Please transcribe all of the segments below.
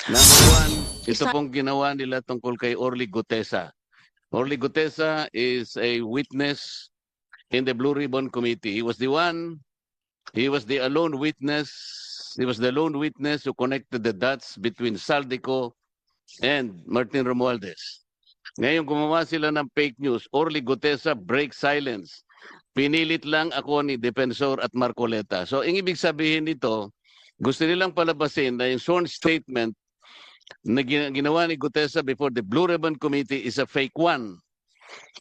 Number one, ito Isa, pong ginawa nila tungkol kay Orly Gutesa. Orly Gutesa is a witness in the Blue Ribbon Committee. He was the lone witness, he was the lone witness who connected the dots between Saldico and Martin Romualdez. Ngayon gumawa sila ng fake news. Orly Gutesa break silence. Pinilit lang ako ni Defensor at Marcoleta. So, ang ibig sabihin nito, gusto nilang palabasin na yung sworn statement na ginawa ni Gutesa before the Blue Ribbon Committee is a fake one.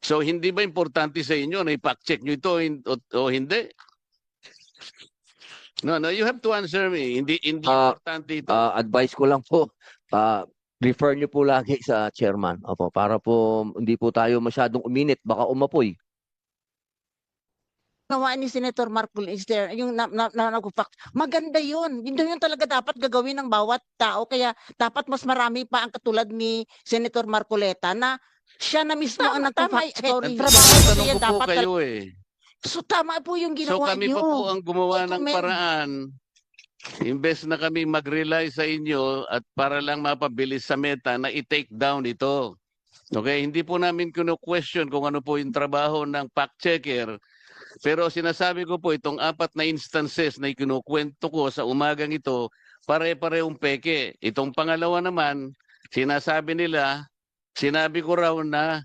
So, hindi ba importante sa inyo na i-fact check nyo ito o hindi? No, you have to answer me. Hindi importante ito. Advice ko lang po, refer nyo po lagi sa chairman. Opo, para po hindi po tayo masyadong uminit, baka umapoy. ginawa ni Senator Marcoleta, yung maganda yun. Yun talaga dapat gagawin ng bawat tao. Kaya dapat mas marami pa ang katulad ni Senator Marcoleta na siya na mismo ang nagpa-fact story. Tanong ko po kayo eh. So tama po yung So ginawa kami niyo. pa po ang gumawa ng Recommend. paraan. Imbes na kami mag-rely sa inyo at para lang mapabilis sa meta na i-take down ito. Okay, hindi po namin question kung ano po yung trabaho ng fact checker. Pero sinasabi ko po itong 4 na instances na ikinukwento ko sa umagang ito, pare-parehong peke. Itong pangalawa naman, sinabi ko raw na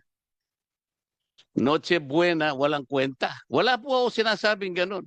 Noche Buena, walang kwenta. Wala po ako sinasabing ganun.